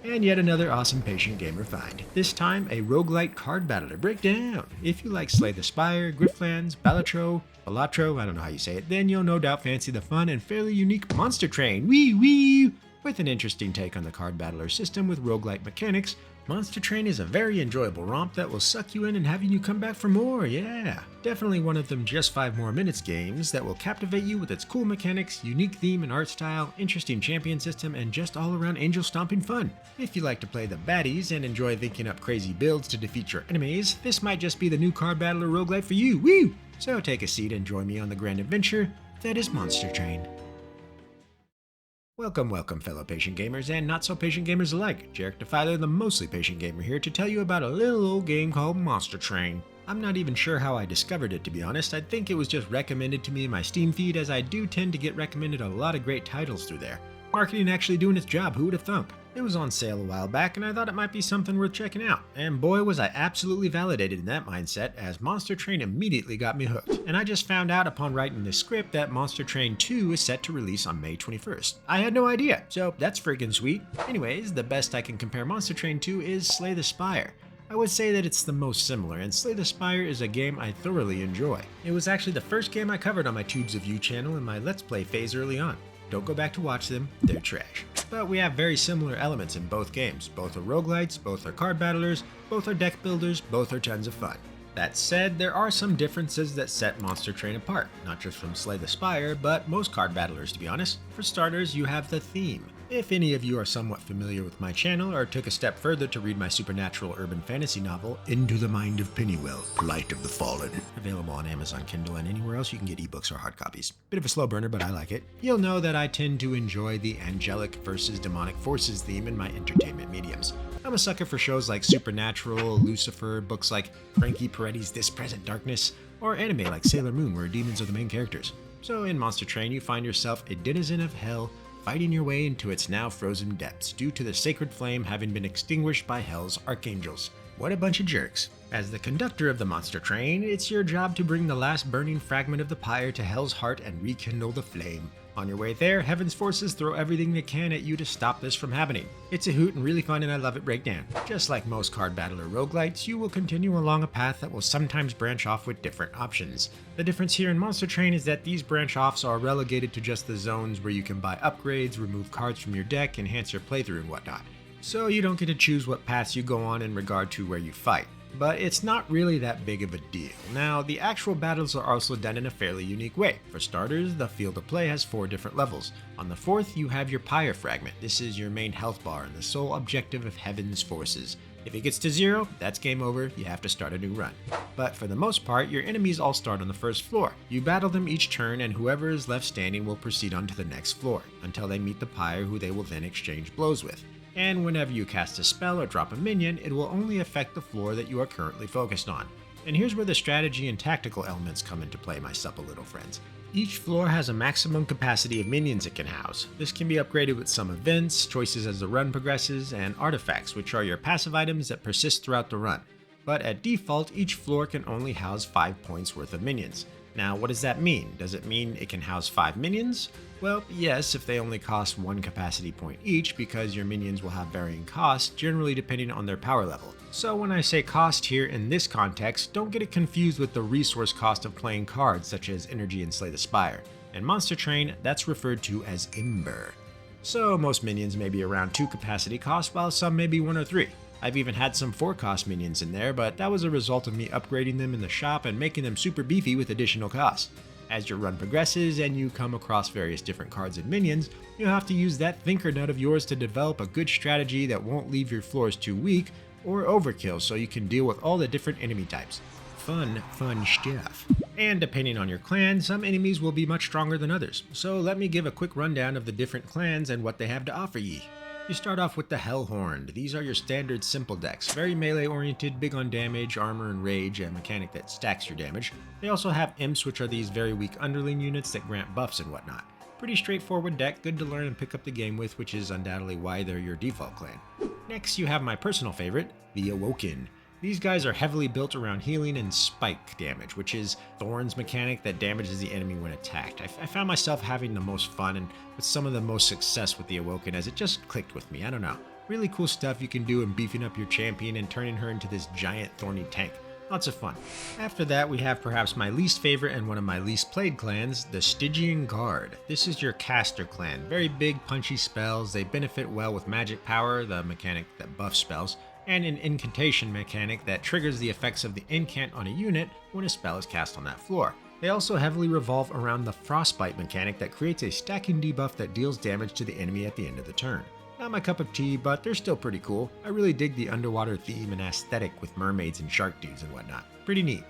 And yet another awesome patient gamer find. This time, a roguelite card battler breakdown. If you like Slay the Spire, Griftlands, Balatro, I don't know how you say it, then you'll no doubt fancy the fun and fairly unique Monster Train, wee! With an interesting take on the card battler system with roguelite mechanics, Monster Train is a very enjoyable romp that will suck you in and having you come back for more, yeah. Definitely one of them just 5 more minutes games that will captivate you with its cool mechanics, unique theme and art style, interesting champion system, and just all around angel stomping fun. If you like to play the baddies and enjoy thinking up crazy builds to defeat your enemies, this might just be the new card battler roguelite for you, woo! So take a seat and join me on the grand adventure that is Monster Train. Welcome fellow patient gamers and not so patient gamers alike. Jarek Defiler, the mostly patient gamer here to tell you about a little old game called Monster Train. I'm not even sure how I discovered it, to be honest. I think it was just recommended to me in my Steam feed, as I do tend to get recommended a lot of great titles through there. Marketing actually doing its job, who would have thunk? It was on sale a while back and I thought it might be something worth checking out. And boy was I absolutely validated in that mindset, as Monster Train immediately got me hooked. And I just found out upon writing this script that Monster Train 2 is set to release on May 21st. I had no idea, so that's freaking sweet. Anyways, the best I can compare Monster Train to is Slay the Spire. I would say that it's the most similar, and Slay the Spire is a game I thoroughly enjoy. It was actually the first game I covered on my Tubes of View channel in my Let's Play phase early on. Don't go back to watch them, they're trash. But we have very similar elements in both games. Both are roguelites, both are card battlers, both are deck builders, both are tons of fun. That said, there are some differences that set Monster Train apart, not just from Slay the Spire, but most card battlers to be honest. For starters, you have the theme. If any of you are somewhat familiar with my channel or took a step further to read my supernatural urban fantasy novel, Into the Mind of Pennywell, Plight of the Fallen, available on Amazon Kindle and anywhere else you can get ebooks or hard copies. Bit of a slow burner, but I like it. You'll know that I tend to enjoy the angelic versus demonic forces theme in my entertainment mediums. I'm a sucker for shows like Supernatural, Lucifer, books like Frankie Peretti's This Present Darkness, or anime like Sailor Moon where demons are the main characters. So in Monster Train you find yourself a denizen of hell, fighting your way into its now frozen depths due to the sacred flame having been extinguished by Hell's archangels. What a bunch of jerks. As the conductor of the Monster Train, it's your job to bring the last burning fragment of the pyre to Hell's heart and rekindle the flame. On your way there, Heaven's forces throw everything they can at you to stop this from happening. It's a hoot and really fun, and I love it breakdown. Just like most card battler roguelites, you will continue along a path that will sometimes branch off with different options. The difference here in Monster Train is that these branch offs are relegated to just the zones where you can buy upgrades, remove cards from your deck, enhance your playthrough and whatnot. So you don't get to choose what paths you go on in regard to where you fight. But it's not really that big of a deal. Now, the actual battles are also done in a fairly unique way. For starters, the field of play has 4 different levels. On the 4th, you have your pyre fragment. This is your main health bar and the sole objective of Heaven's forces. If it gets to 0, that's game over, you have to start a new run. But for the most part, your enemies all start on the first floor. You battle them each turn and whoever is left standing will proceed on to the next floor, until they meet the pyre who they will then exchange blows with. And whenever you cast a spell or drop a minion, it will only affect the floor that you are currently focused on. And here's where the strategy and tactical elements come into play, my supple little friends. Each floor has a maximum capacity of minions it can house. This can be upgraded with some events, choices as the run progresses, and artifacts, which are your passive items that persist throughout the run. But at default, each floor can only house 5 points worth of minions. Now, what does that mean? Does it mean it can house 5 minions? Well, yes, if they only cost 1 capacity point each, because your minions will have varying costs, generally depending on their power level. So when I say cost here in this context, don't get it confused with the resource cost of playing cards such as Energy and Slay the Spire. In Monster Train, that's referred to as Umbra. So most minions may be around 2 capacity cost, while some may be 1 or 3. I've even had some 4 cost minions in there, but that was a result of me upgrading them in the shop and making them super beefy with additional costs. As your run progresses and you come across various different cards and minions, you'll have to use that thinker nut of yours to develop a good strategy that won't leave your floors too weak or overkill so you can deal with all the different enemy types. Fun stuff. And depending on your clan, some enemies will be much stronger than others. So let me give a quick rundown of the different clans and what they have to offer ye. You start off with the Hellhorned. These are your standard simple decks, very melee oriented, big on damage, armor, and rage, a mechanic that stacks your damage. They also have imps, which are these very weak underling units that grant buffs and whatnot. Pretty straightforward deck, good to learn and pick up the game with, which is undoubtedly why they're your default clan. Next you have my personal favorite, the Awoken. These guys are heavily built around healing and spike damage, which is Thorn's mechanic that damages the enemy when attacked. I found myself having the most fun and with some of the most success with the Awoken as it just clicked with me, I don't know. Really cool stuff you can do in beefing up your champion and turning her into this giant thorny tank. Lots of fun. After that, we have perhaps my least favorite and one of my least played clans, the Stygian Guard. This is your caster clan. Very big, punchy spells. They benefit well with magic power, the mechanic that buffs spells, and an incantation mechanic that triggers the effects of the incant on a unit when a spell is cast on that floor. They also heavily revolve around the frostbite mechanic that creates a stacking debuff that deals damage to the enemy at the end of the turn. Not my cup of tea, but they're still pretty cool. I really dig the underwater theme and aesthetic with mermaids and shark dudes and whatnot. Pretty neat.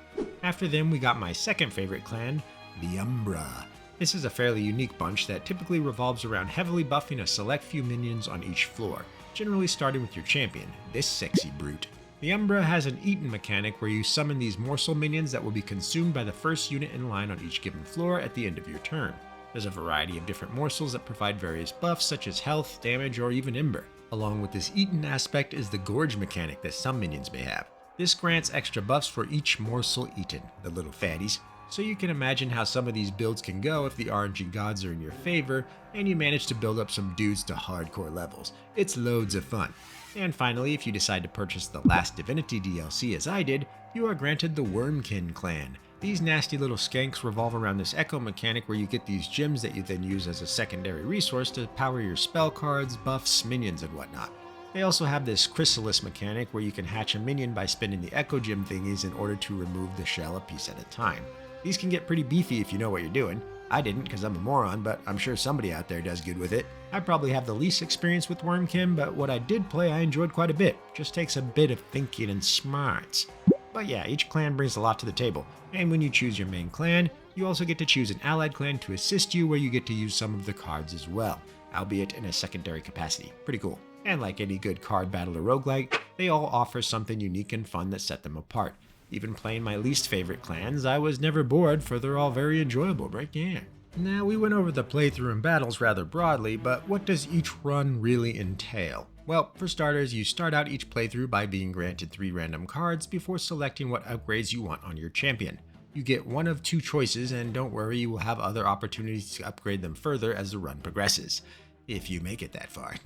After them, we got my second favorite clan, the Umbra. This is a fairly unique bunch that typically revolves around heavily buffing a select few minions on each floor, generally starting with your champion, this sexy brute. The Umbra has an eaten mechanic where you summon these morsel minions that will be consumed by the first unit in line on each given floor at the end of your turn. There's a variety of different morsels that provide various buffs such as health, damage, or even ember. Along with this eaten aspect is the gorge mechanic that some minions may have. This grants extra buffs for each morsel eaten, the little fatties. So you can imagine how some of these builds can go if the RNG gods are in your favor and you manage to build up some dudes to hardcore levels. It's loads of fun. And finally, if you decide to purchase the Last Divinity DLC as I did, you are granted the Wurmkin clan. These nasty little skanks revolve around this echo mechanic where you get these gems that you then use as a secondary resource to power your spell cards, buffs, minions, and whatnot. They also have this chrysalis mechanic where you can hatch a minion by spending the echo gem thingies in order to remove the shell a piece at a time. These can get pretty beefy if you know what you're doing. I didn't because I'm a moron, but I'm sure somebody out there does good with it. I probably have the least experience with Wurmkin, but what I did play I enjoyed quite a bit. Just takes a bit of thinking and smarts. But yeah, each clan brings a lot to the table, and when you choose your main clan, you also get to choose an allied clan to assist you where you get to use some of the cards as well, albeit in a secondary capacity. Pretty cool. And like any good card battle or roguelike, they all offer something unique and fun that set them apart. Even playing my least favorite clans, I was never bored, for they're all very enjoyable, right? Yeah. Now, we went over the playthrough and battles rather broadly, but what does each run really entail? Well, for starters, you start out each playthrough by being granted 3 random cards before selecting what upgrades you want on your champion. You get one of 2 choices, and don't worry, you will have other opportunities to upgrade them further as the run progresses. If you make it that far.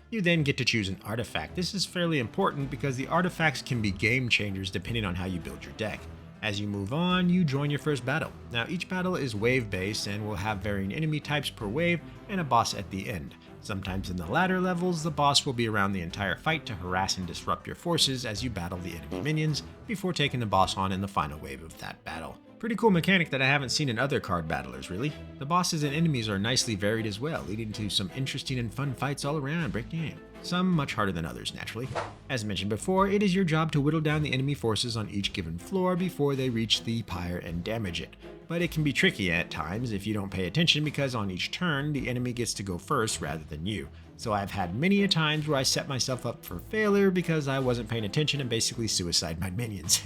You then get to choose an artifact. This is fairly important because the artifacts can be game changers depending on how you build your deck. As you move on, you join your first battle. Now, each battle is wave-based and will have varying enemy types per wave and a boss at the end. Sometimes in the latter levels, the boss will be around the entire fight to harass and disrupt your forces as you battle the enemy minions before taking the boss on in the final wave of that battle. Pretty cool mechanic that I haven't seen in other card battlers, really. The bosses and enemies are nicely varied as well, leading to some interesting and fun fights all around. Some much harder than others, naturally. As mentioned before, it is your job to whittle down the enemy forces on each given floor before they reach the pyre and damage it. But it can be tricky at times if you don't pay attention because on each turn, the enemy gets to go first rather than you. So I've had many a times where I set myself up for failure because I wasn't paying attention and basically suicide my minions.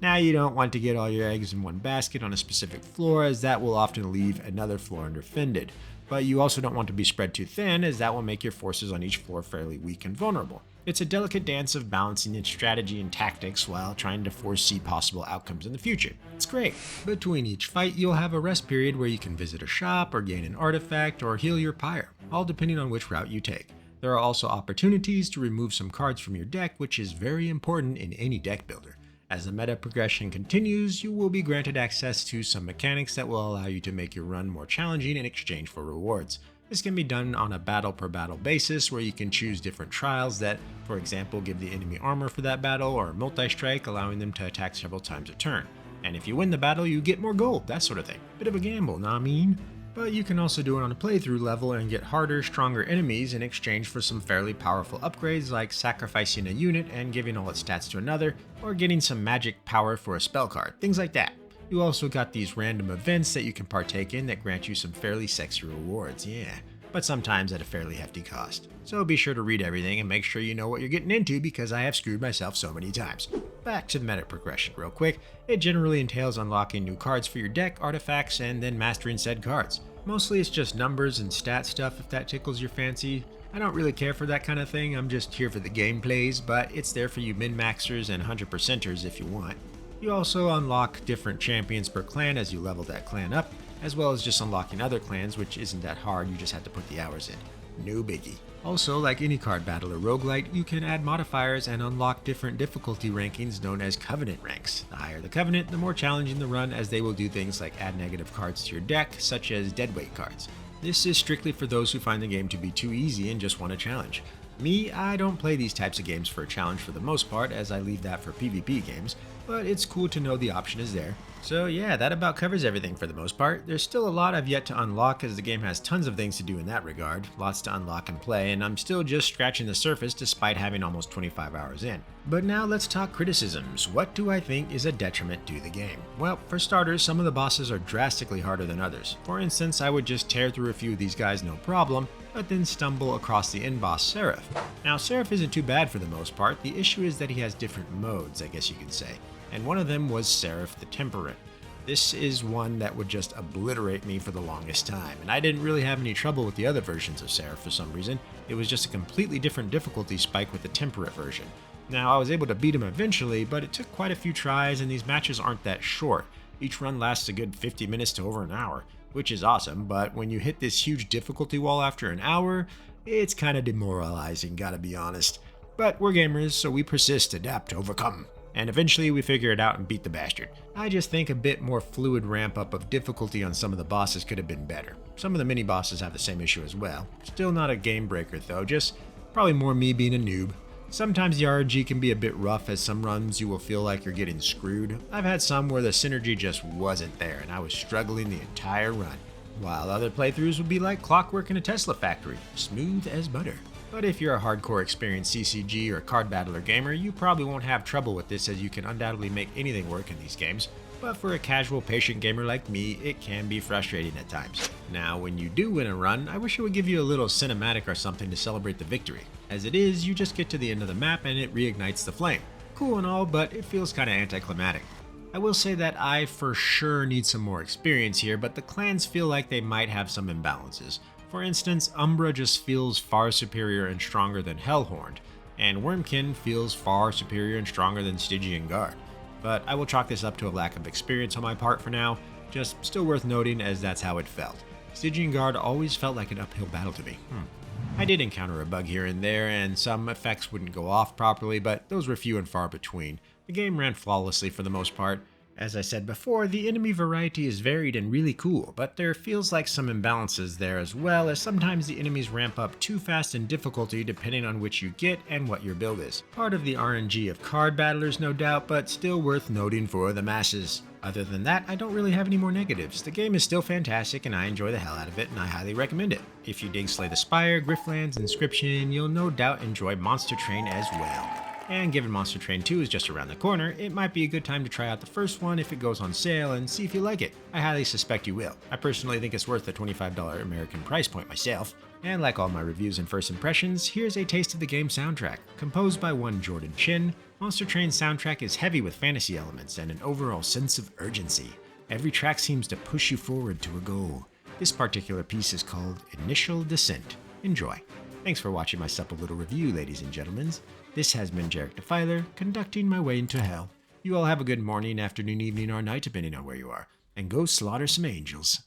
Now you don't want to get all your eggs in one basket on a specific floor as that will often leave another floor underfended. But you also don't want to be spread too thin as that will make your forces on each floor fairly weak and vulnerable. It's a delicate dance of balancing in strategy and tactics while trying to foresee possible outcomes in the future. It's great. Between each fight, you'll have a rest period where you can visit a shop or gain an artifact or heal your pyre, all depending on which route you take. There are also opportunities to remove some cards from your deck, which is very important in any deck builder. As the meta progression continues, you will be granted access to some mechanics that will allow you to make your run more challenging in exchange for rewards. This can be done on a battle per battle basis where you can choose different trials that, for example, give the enemy armor for that battle or multi-strike, allowing them to attack several times a turn. And if you win the battle, you get more gold, that sort of thing. Bit of a gamble, nah I mean? But you can also do it on a playthrough level and get harder, stronger enemies in exchange for some fairly powerful upgrades like sacrificing a unit and giving all its stats to another, or getting some magic power for a spell card, things like that. You also got these random events that you can partake in that grant you some fairly sexy rewards, yeah, but sometimes at a fairly hefty cost. So be sure to read everything and make sure you know what you're getting into because I have screwed myself so many times. Back to the meta progression real quick. It generally entails unlocking new cards for your deck, artifacts, and then mastering said cards. Mostly it's just numbers and stat stuff if that tickles your fancy. I don't really care for that kind of thing, I'm just here for the gameplays, but it's there for you min-maxers and 100%ers if you want. You also unlock different champions per clan as you level that clan up, as well as just unlocking other clans, which isn't that hard, you just have to put the hours in. No biggie. Also, like any card battle or roguelite, you can add modifiers and unlock different difficulty rankings known as Covenant ranks. The higher the Covenant, the more challenging the run, as they will do things like add negative cards to your deck, such as deadweight cards. This is strictly for those who find the game to be too easy and just want a challenge. Me, I don't play these types of games for a challenge for the most part, as I leave that for PvP games, but it's cool to know the option is there. So yeah, that about covers everything for the most part. There's still a lot I've yet to unlock, as the game has tons of things to do in that regard, lots to unlock and play, and I'm still just scratching the surface despite having almost 25 hours in. But now let's talk criticisms. What do I think is a detriment to the game? Well, for starters, some of the bosses are drastically harder than others. For instance, I would just tear through a few of these guys no problem, but then stumble across the end boss Seraph. Now Seraph isn't too bad for the most part, the issue is that he has different modes, I guess you could say, and one of them was Seraph the Temperate. This is one that would just obliterate me for the longest time, and I didn't really have any trouble with the other versions of Seraph for some reason. It was just a completely different difficulty spike with the Temperate version. Now I was able to beat him eventually, but it took quite a few tries, and these matches aren't that short. Each run lasts a good 50 minutes to over an hour, which is awesome, but when you hit this huge difficulty wall after an hour, it's kinda demoralizing, gotta be honest. But we're gamers, so we persist, adapt, overcome. And eventually we figure it out and beat the bastard. I just think a bit more fluid ramp up of difficulty on some of the bosses could have been better. Some of the mini bosses have the same issue as well. Still not a game breaker though, just probably more me being a noob. Sometimes the RNG can be a bit rough, as some runs you will feel like you're getting screwed. I've had some where the synergy just wasn't there and I was struggling the entire run, while other playthroughs would be like clockwork in a Tesla factory, smooth as butter. But if you're a hardcore experienced CCG or card battler gamer, you probably won't have trouble with this, as you can undoubtedly make anything work in these games. But for a casual patient gamer like me, it can be frustrating at times. Now when you do win a run, I wish it would give you a little cinematic or something to celebrate the victory. As it is, you just get to the end of the map and it reignites the flame. Cool and all, but it feels kinda anticlimactic. I will say that I for sure need some more experience here, but the clans feel like they might have some imbalances. For instance, Umbra just feels far superior and stronger than Hellhorned, and Wurmkin feels far superior and stronger than Stygian Guard. But I will chalk this up to a lack of experience on my part for now, just still worth noting as that's how it felt. Stygian Guard always felt like an uphill battle to me. I did encounter a bug here and there, and some effects wouldn't go off properly, but those were few and far between. The game ran flawlessly for the most part. As I said before, the enemy variety is varied and really cool, but there feels like some imbalances there, as well as sometimes the enemies ramp up too fast in difficulty depending on which you get and what your build is. Part of the RNG of card battlers, no doubt, but still worth noting for the masses. Other than that, I don't really have any more negatives. The game is still fantastic and I enjoy the hell out of it, and I highly recommend it. If you dig Slay the Spire, Griftlands, Inscryption, you'll no doubt enjoy Monster Train as well. And given Monster Train 2 is just around the corner, it might be a good time to try out the first one if it goes on sale and see if you like it. I highly suspect you will. I personally think it's worth the $25 American price point myself. And like all my reviews and first impressions, here's a taste of the game's soundtrack. Composed by one Jordan Chin, Monster Train's soundtrack is heavy with fantasy elements and an overall sense of urgency. Every track seems to push you forward to a goal. This particular piece is called Initial Descent. Enjoy. Thanks for watching my supple little review, ladies and gentlemen. This has been Jarek Defiler, conducting my way into hell. You all have a good morning, afternoon, evening, or night, depending on where you are, and go slaughter some angels.